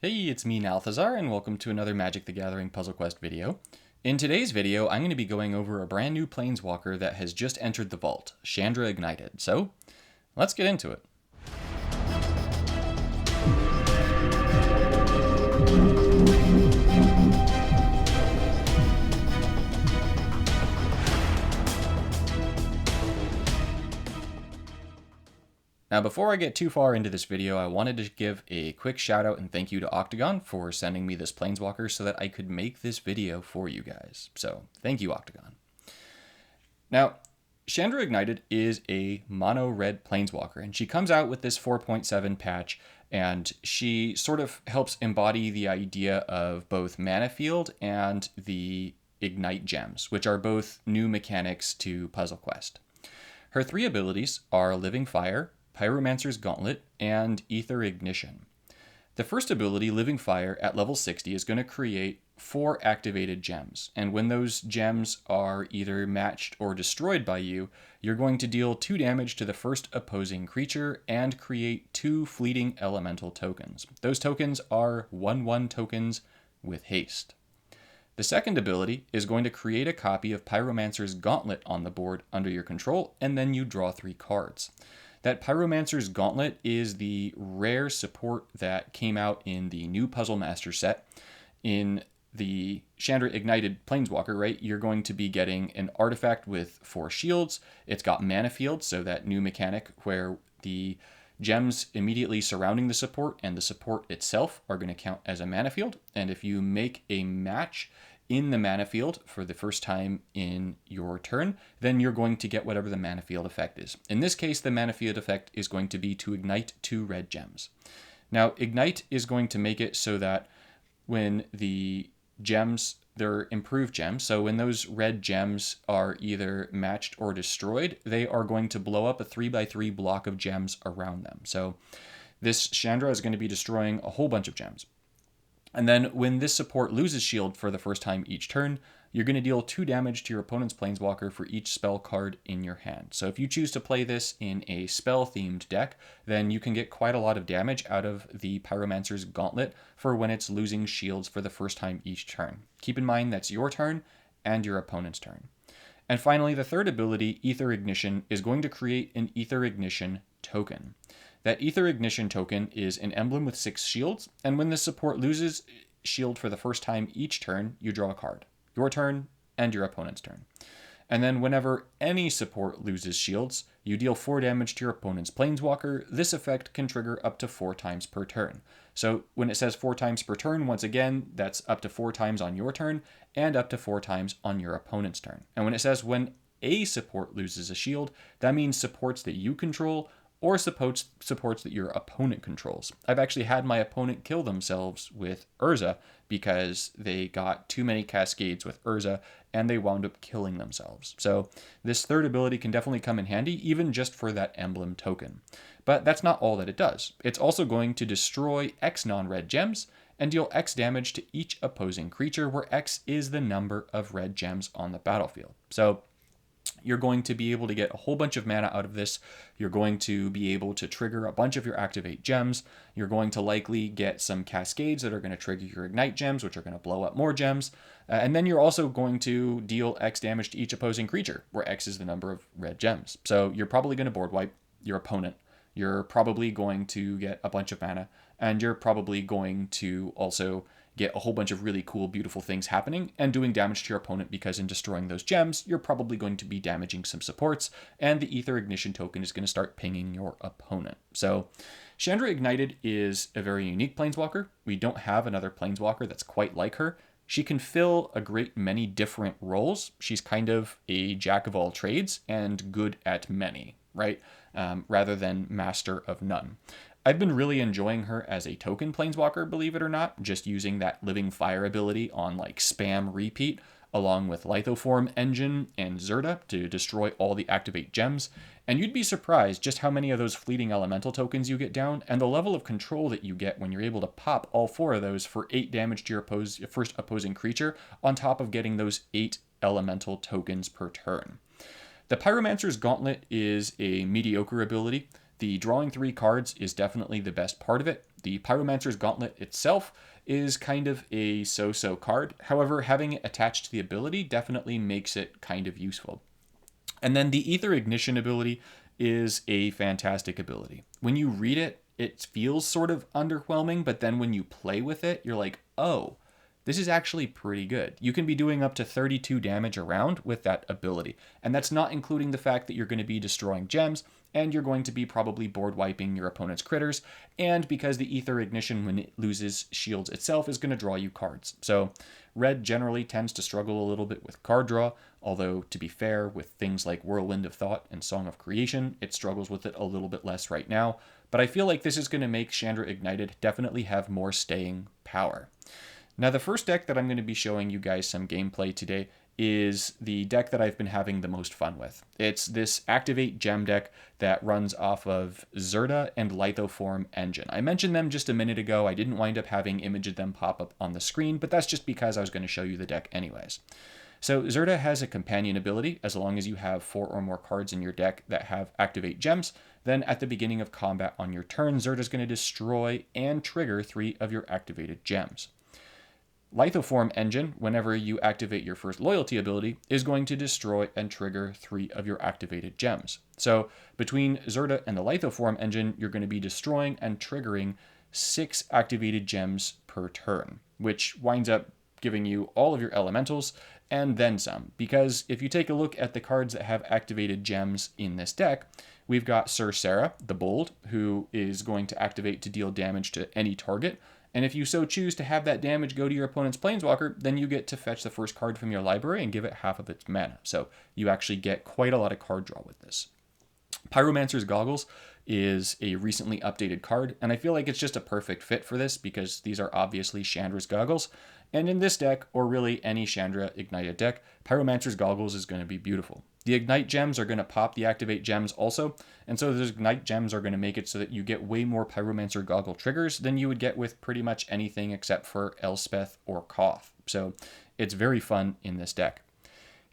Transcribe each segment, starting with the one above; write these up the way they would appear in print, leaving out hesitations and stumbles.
Hey, it's me, Nalthazar, and welcome to another Magic the Gathering Puzzle Quest video. In today's video, I'm going to be going over a brand new Planeswalker that has just entered the vault, Chandra Ignited. So, let's get into it. Now, before I get too far into this video, I wanted to give a quick shout out and thank you to Octagon for sending me this Planeswalker so that I could make this video for you guys. So, thank you, Octagon. Now, Chandra Ignited is a mono red Planeswalker, and she comes out with this 4.7 patch, and she sort of helps embody the idea of both Mana Field and the Ignite gems, which are both new mechanics to Puzzle Quest. Her three abilities are Living Fire, Pyromancer's Gauntlet, and Ether Ignition. The first ability, Living Fire, at level 60 is going to create 4 activated gems, and when those gems are either matched or destroyed by you, you're going to deal 2 damage to the first opposing creature and create 2 fleeting elemental tokens. Those tokens are 1/1 tokens with haste. The second ability is going to create a copy of Pyromancer's Gauntlet on the board under your control, and then you draw 3 cards. That Pyromancer's Gauntlet is the rare support that came out in the new Puzzle Master set. In the Chandra Ignited Planeswalker, right, you're going to be getting an artifact with 4 shields. It's got Mana Field, so that new mechanic where the gems immediately surrounding the support and the support itself are going to count as a mana field. And if you make a match in the mana field for the first time in your turn, then you're going to get whatever the mana field effect is. In this case, the mana field effect is going to be to ignite 2 red gems. Now, Ignite is going to make it so that when the gems, they're improved gems, so when those red gems are either matched or destroyed, they are going to blow up a 3x3 block of gems around them. So this Chandra is going to be destroying a whole bunch of gems. And then when this support loses shield for the first time each turn, you're going to deal 2 damage to your opponent's Planeswalker for each spell card in your hand. So if you choose to play this in a spell-themed deck, then you can get quite a lot of damage out of the Pyromancer's Gauntlet for when it's losing shields for the first time each turn. Keep in mind that's your turn and your opponent's turn. And finally, the third ability, Ether Ignition, is going to create an Ether Ignition token. That Ether Ignition token is an emblem with 6 shields, and when this support loses shield for the first time each turn, you draw a card. Your turn and your opponent's turn. And then whenever any support loses shields, you deal 4 damage to your opponent's Planeswalker. This effect can trigger up to 4 times per turn. So when it says 4 times per turn, once again, that's up to 4 times on your turn and up to 4 times on your opponent's turn. And when it says when a support loses a shield, that means supports that you control or supports that your opponent controls. I've actually had my opponent kill themselves with Urza because they got too many cascades with Urza and they wound up killing themselves. So this third ability can definitely come in handy, even just for that emblem token. But that's not all that it does. It's also going to destroy X non-red gems and deal X damage to each opposing creature, where X is the number of red gems on the battlefield. So you're going to be able to get a whole bunch of mana out of this. You're going to be able to trigger a bunch of your activate gems. You're going to likely get some cascades that are going to trigger your ignite gems, which are going to blow up more gems. And then you're also going to deal X damage to each opposing creature, where X is the number of red gems. So you're probably going to board wipe your opponent. You're probably going to get a bunch of mana, and you're probably going to also get a whole bunch of really cool, beautiful things happening and doing damage to your opponent, because in destroying those gems, you're probably going to be damaging some supports, and the Ether Ignition token is going to start pinging your opponent. So Chandra Ignited is a very unique Planeswalker. We don't have another Planeswalker that's quite like her. She can fill a great many different roles. She's kind of a jack of all trades and good at many, right? Rather than master of none. I've been really enjoying her as a token Planeswalker, believe it or not, just using that Living Fire ability on like spam repeat, along with Lithoform Engine and Zerta to destroy all the activate gems. And you'd be surprised just how many of those fleeting elemental tokens you get down, and the level of control that you get when you're able to pop all 4 of those for 8 damage to your first opposing creature, on top of getting those 8 elemental tokens per turn. The Pyromancer's Gauntlet is a mediocre ability. The drawing 3 cards is definitely the best part of it. The Pyromancer's Gauntlet itself is kind of a so-so card. However, having it attached to the ability definitely makes it kind of useful. And then the Ether Ignition ability is a fantastic ability. When you read it, it feels sort of underwhelming, but then when you play with it, you're like, oh, this is actually pretty good. You can be doing up to 32 damage around with that ability. And that's not including the fact that you're going to be destroying gems, and you're going to be probably board wiping your opponent's critters, and because the Ether Ignition, when it loses shields itself, is going to draw you cards. So red generally tends to struggle a little bit with card draw, although to be fair, with things like Whirlwind of Thought and Song of Creation, it struggles with it a little bit less right now. But I feel like this is going to make Chandra Ignited definitely have more staying power. Now, the first deck that I'm going to be showing you guys some gameplay today is the deck that I've been having the most fun with. It's this Activate Gem deck that runs off of Zirda and Lithoform Engine. I mentioned them just a minute ago. I didn't wind up having image of them pop up on the screen, but that's just because I was going to show you the deck anyways. So Zirda has a companion ability. As long as you have 4 or more cards in your deck that have Activate Gems, then at the beginning of combat on your turn, Zirda is going to destroy and trigger 3 of your activated gems. Lithoform Engine, whenever you activate your first loyalty ability, is going to destroy and trigger 3 of your activated gems. So between Zirda and the Lithoform Engine, you're going to be destroying and triggering 6 activated gems per turn, which winds up giving you all of your elementals and then some. Because if you take a look at the cards that have activated gems in this deck, we've got Sarah, the Bold, who is going to activate to deal damage to any target. And if you so choose to have that damage go to your opponent's Planeswalker, then you get to fetch the first card from your library and give it half of its mana. So you actually get quite a lot of card draw with this. Pyromancer's Goggles is a recently updated card, and I feel like it's just a perfect fit for this because these are obviously Chandra's Goggles. And in this deck, or really any Chandra Ignited deck, Pyromancer's Goggles is going to be beautiful. The Ignite Gems are going to pop the Activate Gems also, and so those Ignite Gems are going to make it so that you get way more Pyromancer Goggle triggers than you would get with pretty much anything except for Elspeth or Koth. So it's very fun in this deck.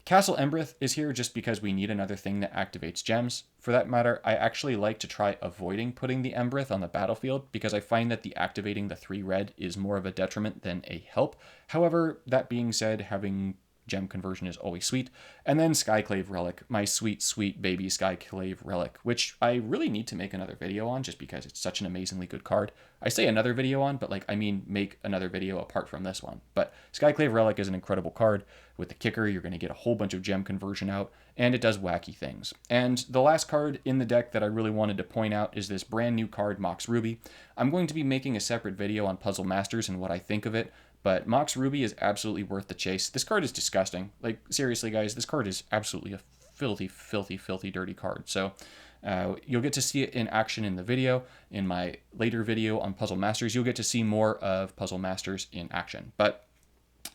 Castle Embereth is here just because we need another thing that activates gems. For that matter, I actually like to try avoiding putting the Embereth on the battlefield because I find that the activating the 3 red is more of a detriment than a help. However, that being said, having gem conversion is always sweet. And then Skyclave Relic, my sweet, sweet baby Skyclave Relic, which I really need to make another video on just because it's such an amazingly good card. I say another video on, but I mean make another video apart from this one. But Skyclave Relic is an incredible card. With the kicker, you're going to get a whole bunch of gem conversion out, and it does wacky things. And the last card in the deck that I really wanted to point out is this brand new card, Mox Ruby. I'm going to be making a separate video on Puzzle Masters and what I think of it, but Mox Ruby is absolutely worth the chase. This card is disgusting. Seriously, guys, this card is absolutely a filthy, filthy, filthy, dirty card. So you'll get to see it in action in the video. In my later video on Puzzle Masters, you'll get to see more of Puzzle Masters in action. But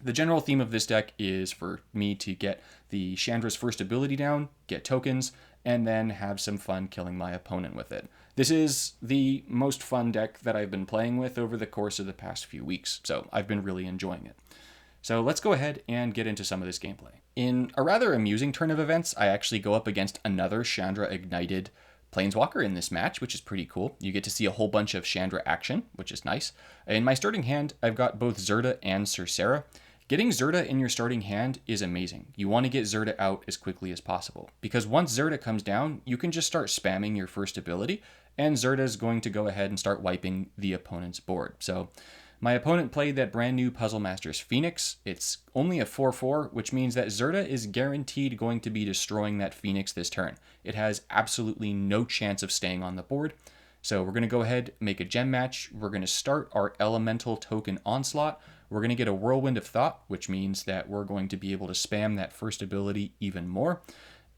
the general theme of this deck is for me to get the Chandra's first ability down, get tokens, and then have some fun killing my opponent with it. This is the most fun deck that I've been playing with over the course of the past few weeks, so I've been really enjoying it. So let's go ahead and get into some of this gameplay. In a rather amusing turn of events, I actually go up against another Chandra Ignited Planeswalker in this match, which is pretty cool. You get to see a whole bunch of Chandra action, which is nice. In my starting hand, I've got both Zirda and Sarah. Getting Zirda in your starting hand is amazing. You want to get Zirda out as quickly as possible, because once Zirda comes down, you can just start spamming your first ability, and Zirda is going to go ahead and start wiping the opponent's board. So my opponent played that brand new Puzzle Masters Phoenix. It's only a 4/4, which means that Zirda is guaranteed going to be destroying that Phoenix this turn. It has absolutely no chance of staying on the board. So we're going to go ahead, make a gem match. We're going to start our elemental token onslaught. We're going to get a Whirlwind of Thought, which means that we're going to be able to spam that first ability even more.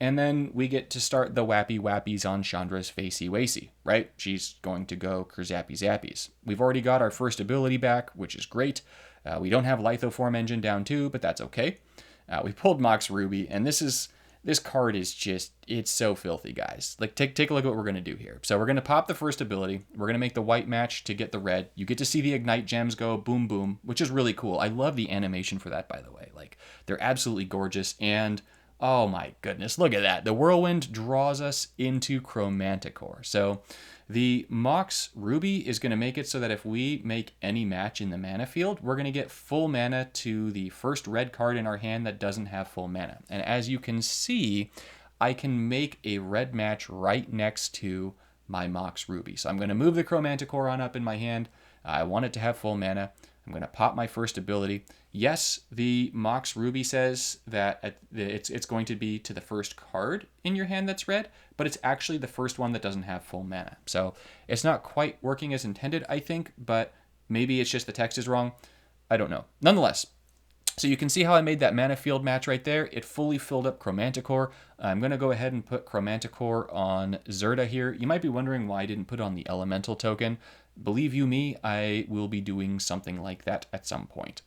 And then we get to start the wappy wappies on Chandra's facey wacy, right? She's going to go Kerzappy Zappies. We've already got our first ability back, which is great. We don't have Lithoform Engine down too, but that's okay. We pulled Mox Ruby, and this card is just, it's so filthy, guys. Take a look at what we're going to do here. So we're going to pop the first ability. We're going to make the white match to get the red. You get to see the Ignite Gems go boom, boom, which is really cool. I love the animation for that, by the way. They're absolutely gorgeous, and Oh my goodness, look at that. The Whirlwind draws us into Chromanticore. So the Mox Ruby is going to make it so that if we make any match in the mana field, we're going to get full mana to the first red card in our hand that doesn't have full mana. And as you can see, I can make a red match right next to my Mox Ruby. So I'm going to move the Chromanticore on up in my hand. I want it to have full mana. I'm going to pop my first ability. Yes, the Mox Ruby says that it's going to be to the first card in your hand that's red, but it's actually the first one that doesn't have full mana. So it's not quite working as intended, I think, but maybe it's just the text is wrong. I don't know. Nonetheless, so you can see how I made that mana field match right there. It fully filled up Chromanticore. I'm going to go ahead and put Chromanticore on Zirda here. You might be wondering why I didn't put it on the Elemental token. Believe you me, I will be doing something like that at some point.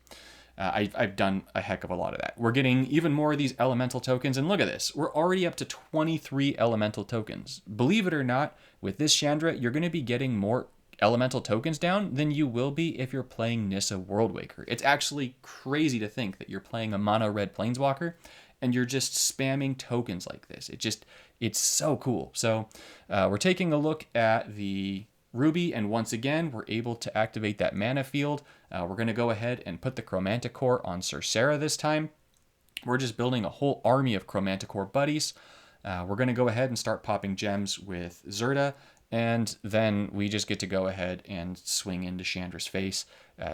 I've done a heck of a lot of that. We're getting even more of these elemental tokens, and look at this. We're already up to 23 elemental tokens. Believe it or not, with this Chandra, you're going to be getting more elemental tokens down than you will be if you're playing Nissa Worldwaker. It's actually crazy to think that you're playing a mono red Planeswalker and you're just spamming tokens like this. It's so cool. So we're taking a look at the Ruby, and once again, we're able to activate that mana field. We're going to go ahead and put the Chromanticore on Cercera this time. We're just building a whole army of Chromanticore buddies. We're going to go ahead and start popping gems with Zirda, and then we just get to go ahead and swing into Chandra's face.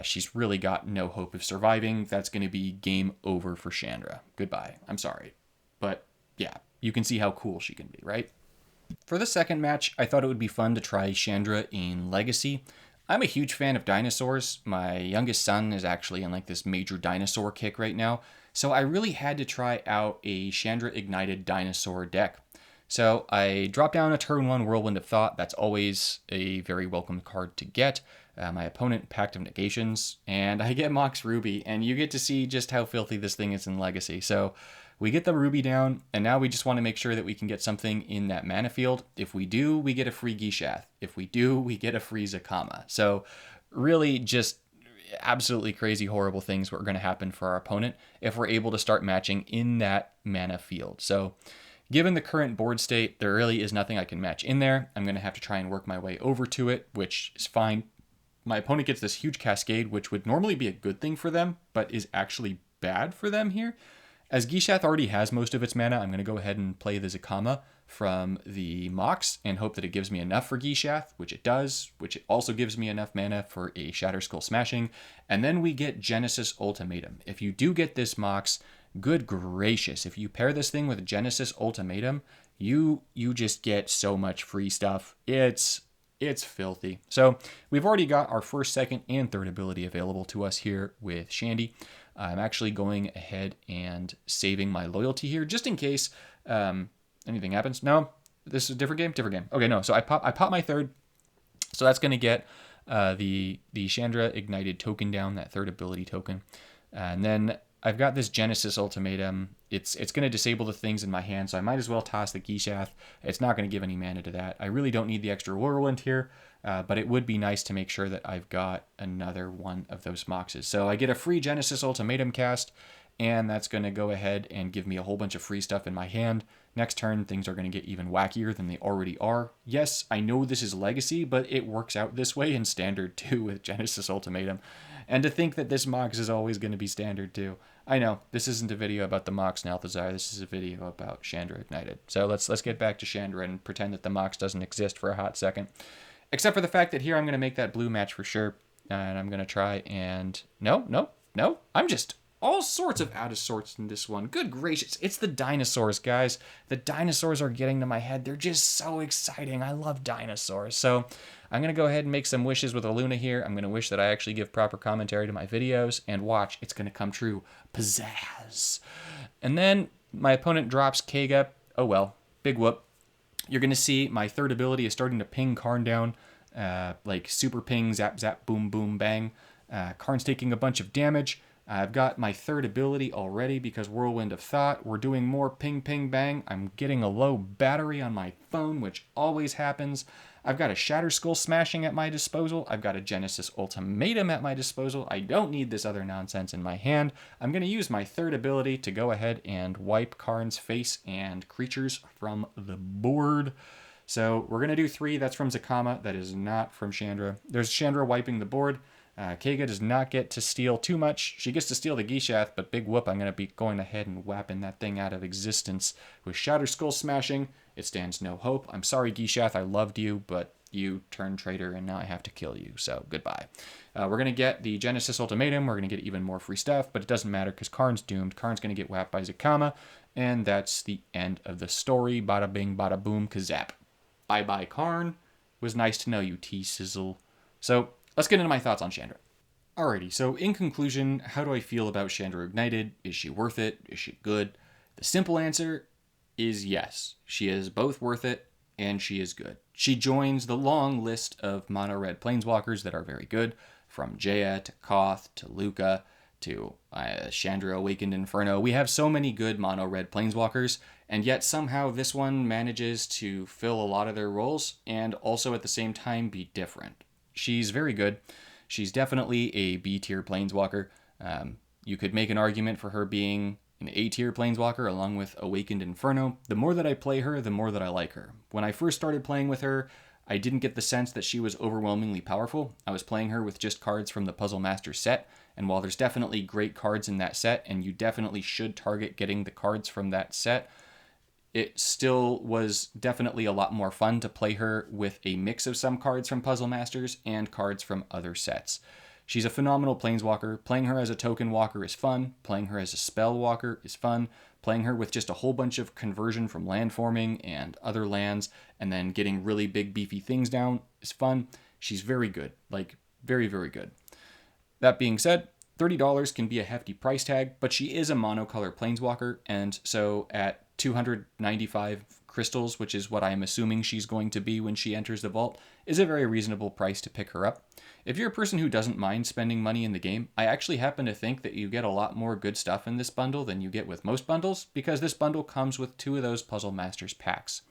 She's really got no hope of surviving. That's going to be game over for Chandra. Goodbye. I'm sorry. But yeah, you can see how cool she can be, right? For the second match, I thought it would be fun to try Chandra in Legacy. I'm a huge fan of dinosaurs. My youngest son is actually in like this major dinosaur kick right now, so I really had to try out a Chandra Ignited dinosaur deck. So I dropped down a turn 1 Whirlwind of Thought. That's always a very welcome card to get. My opponent, Pact of Negations, and I get Mox Ruby, and you get to see just how filthy this thing is in Legacy. So we get the Ruby down, and now we just want to make sure that we can get something in that mana field. If we do, we get a free Gishath. If we do, we get a free Zakama. So really just absolutely crazy, horrible things are going to happen for our opponent if we're able to start matching in that mana field. So given the current board state, there really is nothing I can match in there. I'm going to have to try and work my way over to it, which is fine. My opponent gets this huge Cascade, which would normally be a good thing for them, but is actually bad for them here. As Gishath already has most of its mana, I'm going to go ahead and play the Zakama from the Mox and hope that it gives me enough for Gishath, which it does, which it also gives me enough mana for a Shatterskull Smashing. And then we get Genesis Ultimatum. If you do get this Mox, good gracious, if you pair this thing with Genesis Ultimatum, you just get so much free stuff. It's filthy. So we've already got our first, second, and third ability available to us here with Shandy. I'm actually going ahead and saving my loyalty here just in case anything happens. No, this is a different game? Different game. Okay, no. So I pop my third. So that's going to get the Chandra Ignited token down, that third ability token. And then I've got this Genesis Ultimatum. It's going to disable the things in my hand, so I might as well toss the Gishath. It's not going to give any mana to that. I really don't need the extra Whirlwind here, but it would be nice to make sure that I've got another one of those Moxes. So I get a free Genesis Ultimatum cast, and that's going to go ahead and give me a whole bunch of free stuff in my hand. Next turn, things are going to get even wackier than they already are. Yes, I know this is Legacy, but it works out this way in Standard too with Genesis Ultimatum. And to think that this Mox is always going to be Standard too. I know, this isn't a video about the Mox and Althazar, this is a video about Chandra Ignited. So let's get back to Chandra and pretend that the Mox doesn't exist for a hot second. Except for the fact that here I'm going to make that blue match for sure. And I'm going to try and... No. I'm just all sorts of out of sorts in this one. Good gracious. It's the dinosaurs, guys. The dinosaurs are getting to my head. They're just so exciting. I love dinosaurs. So I'm going to go ahead and make some wishes with a Luna here. I'm going to wish that I actually give proper commentary to my videos. And watch, it's going to come true. Pizzazz. And then my opponent drops Kega. Oh well. Big whoop. You're going to see my third ability is starting to ping Karn down. Like super ping, zap, zap, boom, boom, bang. Karn's taking a bunch of damage. I've got my third ability already because Whirlwind of Thought. We're doing more ping, ping, bang. I'm getting a low battery on my phone, which always happens. I've got a Shatter Skull Smashing at my disposal. I've got a Genesis Ultimatum at my disposal. I don't need this other nonsense in my hand. I'm going to use my third ability to go ahead and wipe Karn's face and creatures from the board. So we're going to do 3. That's from Zakama. That is not from Chandra. There's Chandra wiping the board. Keiga does not get to steal too much. She gets to steal the Gishath, but big whoop, I'm going to be going ahead and whapping that thing out of existence with Shatter Skull Smashing. It stands no hope. I'm sorry, Gishath, I loved you, but you turned traitor, and now I have to kill you, so goodbye. We're going to get the Genesis Ultimatum. We're going to get even more free stuff, but it doesn't matter because Karn's doomed. Karn's going to get whapped by Zakama, and that's the end of the story. Bada bing, bada boom, kazap. Bye-bye, Karn. Was nice to know you, T-Sizzle. So let's get into my thoughts on Chandra. Alrighty, so in conclusion, how do I feel about Chandra Ignited? Is she worth it? Is she good? The simple answer is yes. She is both worth it, and she is good. She joins the long list of mono-red planeswalkers that are very good, from Jaya to Koth to Luca to Chandra Awakened Inferno. We have so many good mono-red planeswalkers, and yet somehow this one manages to fill a lot of their roles and also at the same time be different. She's very good. She's definitely a B-tier planeswalker. You could make an argument for her being an A-tier planeswalker along with Awakened Inferno. The more that I play her, the more that I like her. When I first started playing with her, I didn't get the sense that she was overwhelmingly powerful. I was playing her with just cards from the Puzzle Master set, and while there's definitely great cards in that set, and you definitely should target getting the cards from that set, it still was definitely a lot more fun to play her with a mix of some cards from Puzzle Masters and cards from other sets. She's a phenomenal planeswalker. Playing her as a token walker is fun. Playing her as a spell walker is fun. Playing her with just a whole bunch of conversion from landforming and other lands and then getting really big beefy things down is fun. She's very good. Like, very, very good. That being said, $30 can be a hefty price tag, but she is a monocolor planeswalker, and so at 295 crystals, which is what I'm assuming she's going to be when she enters the vault, is a very reasonable price to pick her up. If you're a person who doesn't mind spending money in the game, I actually happen to think that you get a lot more good stuff in this bundle than you get with most bundles, because this bundle comes with 2 of those Puzzle Masters packs.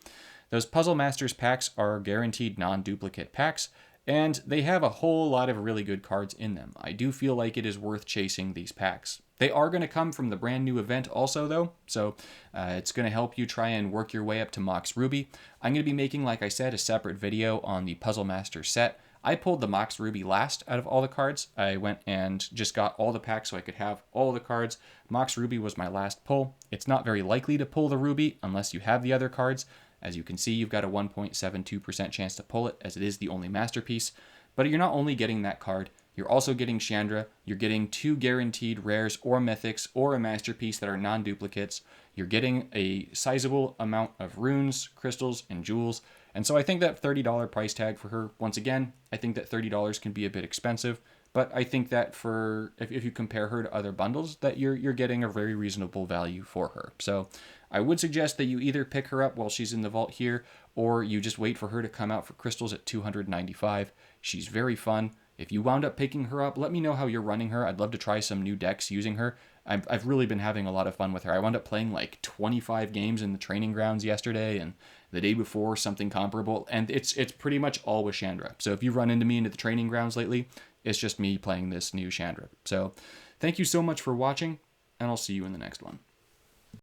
Those Puzzle Masters packs are guaranteed non-duplicate packs, and they have a whole lot of really good cards in them. I do feel like it is worth chasing these packs. They are going to come from the brand new event also, though, so it's going to help you try and work your way up to Mox Ruby. I'm going to be making, like I said, a separate video on the Puzzle Master set. I pulled the Mox Ruby last out of all the cards. I went and just got all the packs so I could have all the cards. Mox Ruby was my last pull. It's not very likely to pull the Ruby unless you have the other cards. As you can see, you've got a 1.72% chance to pull it, as it is the only masterpiece. But you're not only getting that card, you're also getting Chandra. You're getting 2 guaranteed rares or mythics or a masterpiece that are non-duplicates. You're getting a sizable amount of runes, crystals, and jewels. And so I think that $30 price tag for her, once again, I think that $30 can be a bit expensive. But I think that for if you compare her to other bundles, that you're getting a very reasonable value for her. So I would suggest that you either pick her up while she's in the vault here, or you just wait for her to come out for crystals at 295. She's very fun. If you wound up picking her up, let me know how you're running her. I'd love to try some new decks using her. I've really been having a lot of fun with her. I wound up playing like 25 games in the training grounds yesterday and the day before, something comparable. And it's pretty much all with Chandra. So if you've run into me into the training grounds lately, it's just me playing this new Chandra. So thank you so much for watching, and I'll see you in the next one.